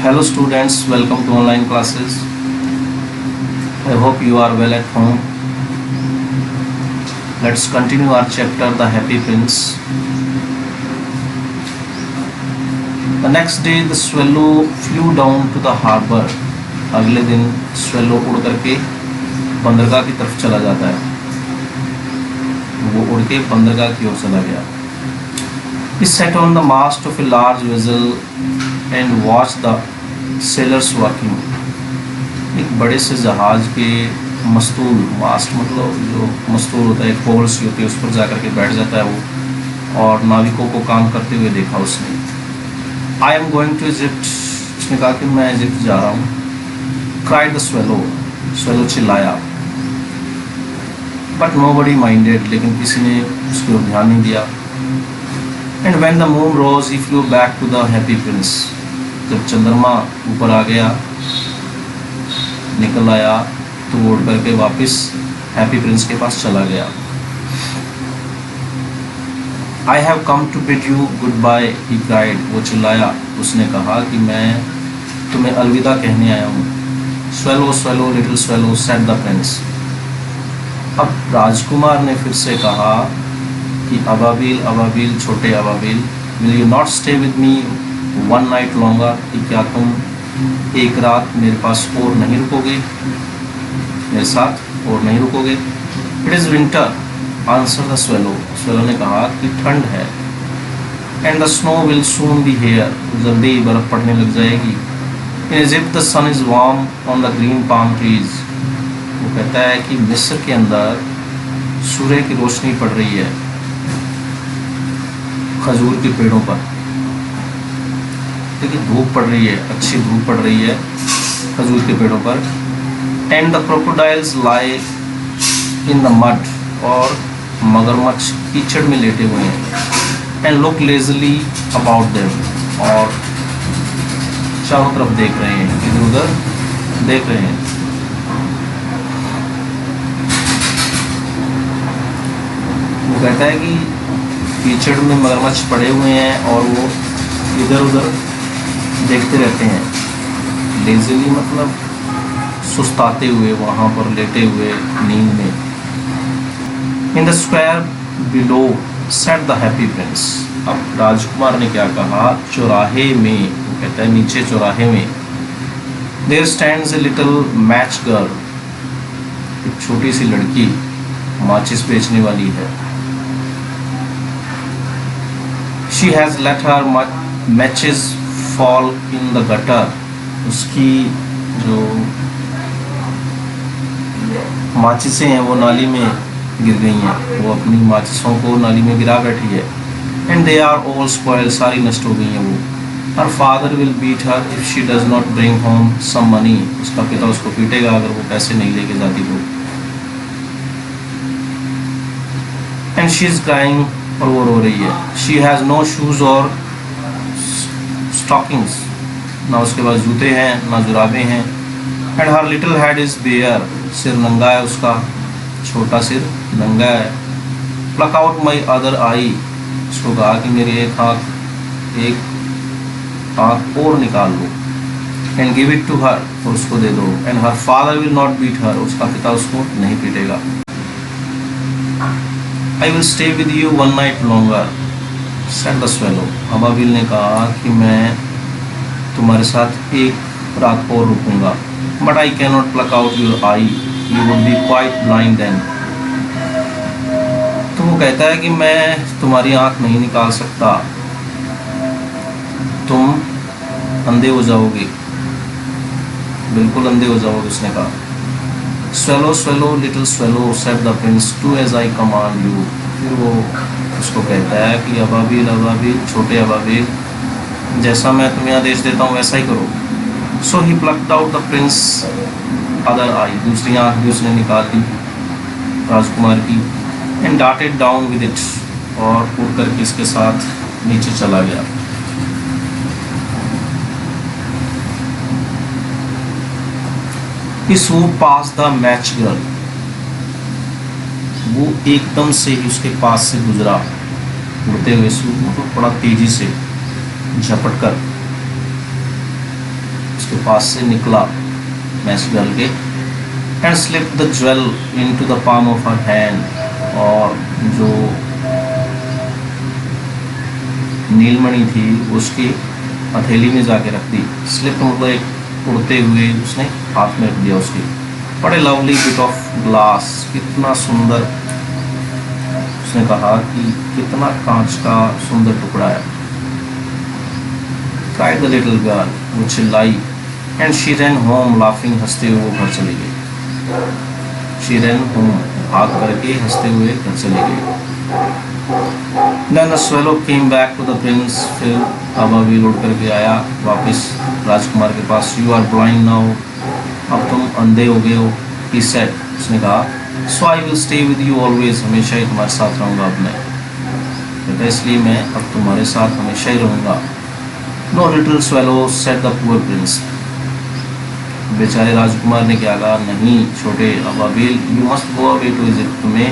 Hello students, welcome to online classes. I hope you are well at home. Let's continue our chapter The Happy Prince. The next day the swallow flew down to the harbor. अगले दिन swallow उड़ करके बंदरगाह की तरफ चला जाता है. वो उड़ के बंदरगाह की ओर चला गया. He sat on the mast of a large vessel and watched the sailors working. एक बड़े से जहाज के मस्तूल, मास्ट मतलब जो मस्तूल होता है, एक पोल सी होती है, उस पर जाकर के बैठ जाता है वो, और नाविकों को काम करते हुए देखा उसने. I am going to Egypt. उसने कहा कि मैं इजिप्ट जा रहा हूँ. Cried the swallow. swallow चिल्लाया. But nobody minded. लेकिन किसी ने उसकी ओर ध्यान नहीं दिया. And when the moon rose, he flew back to the happy prince. जब चंद्रमा ऊपर आ गया, निकल आया, तो वो उड़ करके वापस हैप्पी प्रिंस के पास चला गया. I have come to bid you goodbye, he cried. वो चिल्लाया. उसने कहा कि मैं तुम्हें अलविदा कहने आया हूँ. Swallow, swallow, little swallow, said the prince. अब राजकुमार ने फिर से कहा कि अबाबिल, अबाबिल, छोटे अबाबिल, will you not stay with me one night longer? कि क्या तुम एक रात मेरे पास और नहीं रुकोगे, मेरे साथ और नहीं रुकोगे? It is winter, answered the swallow. swallow ने कहा कि ठंड है. And the snow will soon be here. जल्दी ही बर्फ पड़ने लग जाएगी. In Egypt the sun is warm on the green palm trees. वो कहता है कि मिस्र के अंदर सूर्य की रोशनी पड़ रही है खजूर के पेड़ों पर. देखिए धूप पड़ रही है, अच्छी धूप पड़ रही है खजूर के पेड़ों पर. And the crocodiles lie in the mud. और मगरमच्छ कीचड़ में लेटे हुए हैं. And look Leslie about them. और चारों तरफ देख रहे हैं, इधर उधर देख रहे हैं. वो कहता है कि कीचड़ में मगरमच्छ पड़े हुए हैं और वो इधर उधर देखते रहते हैं. लेज़िली मतलब सुस्ताते हुए, वहाँ पर लेटे हुए नींद में. In the square below set the happy Prince. अब राजकुमार ने क्या कहा? चौराहे में, वो कहता है नीचे चौराहे में. There stands a little match girl. एक छोटी सी लड़की माचिस बेचने वाली है. She has let her matches fall in the gutter. उसकी जो माचिसें हैं वो नाली में गिर गई हैं. वो अपनी माचिसों को नाली में गिरा बैठी है. And they are all spoiled. सारी नष्ट हो गई हैं वो. Her father will beat her if she does not bring home some money. उसका पिता उसको पीटेगा अगर वो पैसे नहीं लेके जाती तो. And she is crying. और वो रो रही है. She has no shoes और stockings. ना उसके पास जूते हैं ना जुराबे हैं. And her little head is bare. सिर नंगा है उसका, छोटा सिर नंगा है. Pluck out my other eye. उसको कहा कि मेरी एक आँख और निकाल लो. And give it to her. और उसको दे दो. And her father will not beat her. उसका पिता उसको नहीं पीटेगा. I will stay with you one night longer, said the swallow. अबाबिल ने कहा कि मैं तुम्हारे साथ एक रात और रुकूंगा. But I cannot pluck out your eye. You would be quite blind then. तो वो कहता है कि मैं तुम्हारी आँख नहीं निकाल सकता, तुम अंधे हो जाओगे, बिल्कुल अंधे हो जाओगे. उसने कहा. Swallow, swallow, little swallow, said the prince, do as I command you. फिर वो उसको कहता है कि अबाबिल, अबाबिल, छोटे अबाबिल, जैसा मैं तुम्हें आदेश देता हूँ वैसा ही करो. So he plucked out the prince other eye. दूसरी आँख भी उसने निकाल दी राजकुमार की. And darted down with it. और उड़ करके इसके साथ नीचे चला गया. He swooped past the match girl. वो एकदम से ही उसके पास से गुजरा, उड़ते हुए, बड़ा तेजी से झपट कर. उसके पास से निकला मैच डाल के, and slip the jewel into the palm of her hand, और जो नीलमणि थी उसकी हथेली में जाके रख दी। स्लिप मतलब एक उड़ते हुए उसने हाथ में रख दिया उसके। बड़े लवली बिट ऑफ ग्लास, कितना सुंदर, उसने कहा कि कितना कांच का सुंदर टुकड़ा है। cried the little girl, वो चिल्लाई, and she ran home laughing, हंसते हुए वो घर चली गई। शी ran home, भाग करके हंसते हुए घर चली गई। Then the swallow came back to the prince, फिर अबाबिल उड़ करके आया वापस राजकुमार के पास। You are blind now, अब तुम अंधे हो गए हो। He said, उसने कहा, So I will stay with you always, हमेशा ही तुम्हारे साथ रहूँगा अब मैं। कहता इसलिए मैं अब तुम्हारे साथ हमेशा ही रहूँगा। No little swallow, said the poor prince, बेचारे राजकुमार ने क्या कहा, नहीं छोटे अबाबिल, You must go away to Egypt, तुम्हें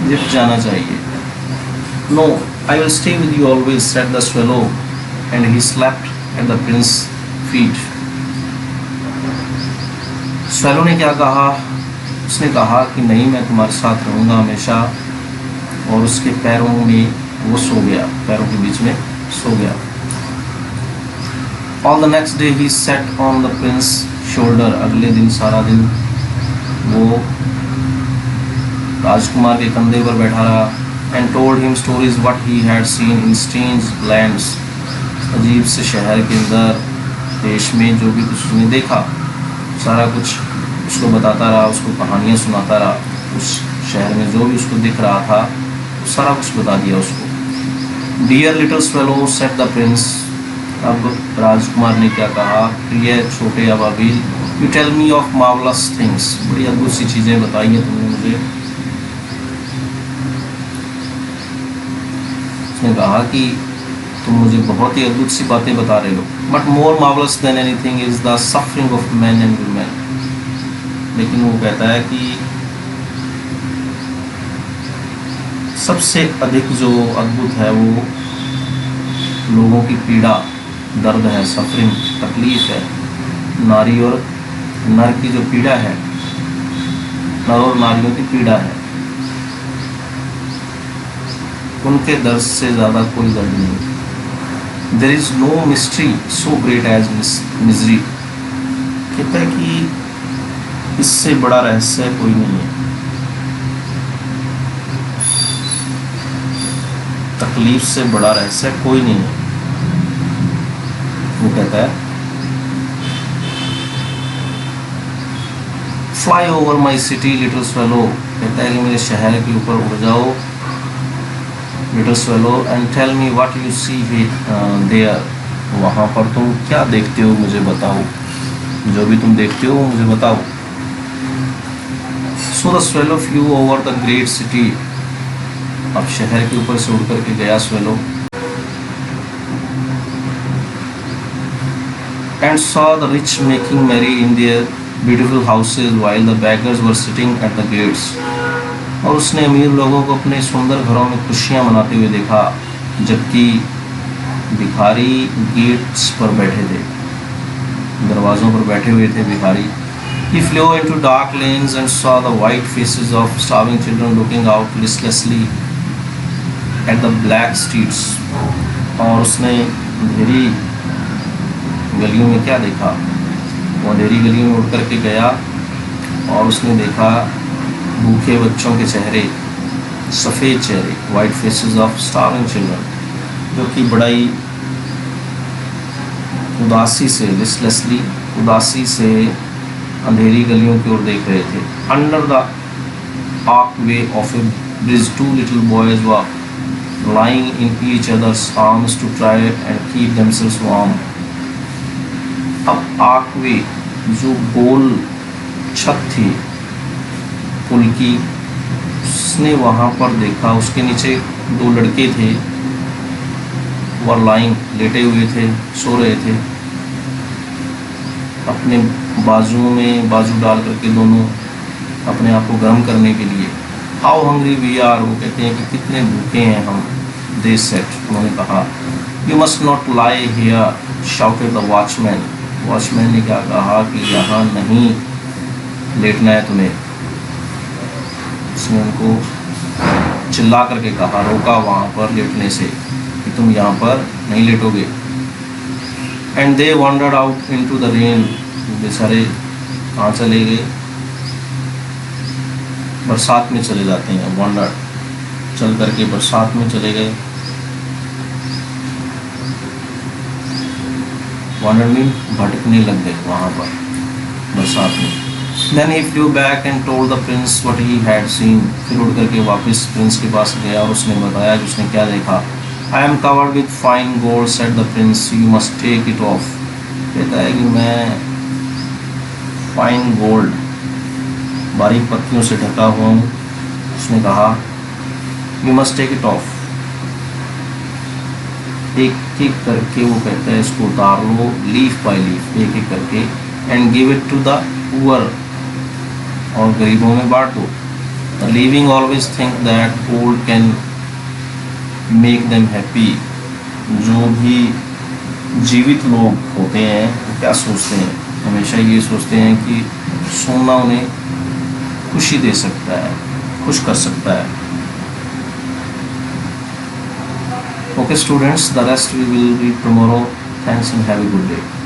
इजिप्ट जाना चाहिए। No, I will stay with you always, said the swallow, and he slept at the prince's feet. swallow ने क्या कहा, उसने कहा कि नहीं मैं तुम्हारे साथ रहूँगा हमेशा, और उसके पैरों में वो सो गया, पैरों के बीच में सो गया। All the next day he sat on the prince's shoulder, अगले दिन सारा दिन वो राजकुमार के कंधे पर बैठा रहा, and told him stories what he had seen in strange lands, अजीब से शहर के अंदर देश में जो भी कुछ उसने देखा सारा कुछ उसको बताता रहा, उसको कहानियाँ सुनाता रहा। उस शहर में जो भी उसको दिख रहा था सारा कुछ बता दिया उसको। Dear little swallow, said the prince, अब राजकुमार ने क्या कहा, प्रिय छोटे अबाबिल, You tell me of marvelous things, बड़ी अद्भुत सी चीज़ें बताई हैं तुमने मुझे। उसने कहा कि तुम मुझे बहुत ही अद्भुत सी बातें बता रहे हो। But more marvellous than anything is the suffering of man and women, लेकिन वो कहता है कि सबसे अधिक जो अद्भुत है वो लोगों की पीड़ा, दर्द है, सफरिंग, तकलीफ है। नारी और नर की जो पीड़ा है, नर और नारियों की पीड़ा है, उनके दर्द से ज़्यादा कोई दर्द नहीं। There is no mystery so great as misery, कहता है कि इससे बड़ा रहस्य कोई नहीं है। तकलीफ से बड़ा रहस्य कोई नहीं है। वो कहता है, fly over my city little swallow, कहता है कि मेरे शहर के ऊपर उड़ जाओ little swallow, and tell me what you see there, वहाँ पर तुम क्या देखते हो मुझे बताओ, जो भी तुम देखते हो मुझे बताओ। So the swallow flew over the great city, अब शहर के ऊपर से उड़ करके गया swallow, and saw the rich making merry in their beautiful houses while the beggars were sitting at the gates, और उसने अमीर लोगों को अपने सुंदर घरों में खुशियां मनाते हुए देखा, जबकि भिखारी गेट्स पर बैठे थे, दरवाज़ों पर बैठे हुए थे भिखारी। He flew into dark lanes and saw the white faces of starving children looking out listlessly at the black streets, और उसने अंधेरी गलियों में क्या देखा, वो अंधेरी गलियों में उड़ करके गया और उसने देखा भूखे बच्चों के चेहरे, सफ़ेद चेहरे, white faces of starving children, जो कि बड़ाई उदासी से, लिस्टलेसली, उदासी से अंधेरी गलियों की ओर देख रहे थे। Under the archway of a bridge two little boys were lying in each other's arms to try and keep themselves warm. अब आर्कवे, जो गोल छत थी पुल की, उसने वहाँ पर देखा, उसके नीचे दो लड़के थे, वह लाइन लेटे हुए थे, सो रहे थे, अपने बाजुओं में बाजू डाल करके दोनों अपने आप को गर्म करने के लिए। हाउ हंग्री वी आर, वो कहते हैं कि कितने भूखे हैं हम। दे सेड, उन्होंने कहा, you must not lie here, shouted the watchman, watchman ने क्या कहा कि यहाँ नहीं लेटना है तुम्हें। उसने उनको चिल्ला करके कहा, रोका वहाँ पर लेटने से कि तुम यहाँ पर नहीं लेटोगे। And they wandered out into the rain. बेचारे कहाँ चले गए? बरसात में चले जाते हैं। वॉन्डर्ड चल करके बरसात में चले गए। वॉन्डर मीन भटकने लग गए वहाँ पर बरसात में। Then he flew back and told the prince what he had seen. फिर उड़ करके वापस प्रिंस के पास गया और उसने बताया कि उसने क्या देखा। I am covered with fine gold, said the prince. You must take it off. कहता है कि मैं फाइन गोल्ड, बारीक पत्तियों से ढका हुआ हूँ। उसने कहा You must take it off. एक एक करके वो कहता है इसको उतार लो, लीफ बाय लीफ, एक एक करके, and give it to the poor, और गरीबों में बांट दो। The living always think that gold can make them happy. जो भी जीवित लोग होते हैं वो क्या सोचते हैं? हमेशा ये सोचते हैं कि सोना उन्हें खुशी दे सकता है, खुश कर सकता है। Okay students, the rest we will read tomorrow. Thanks and have a good day.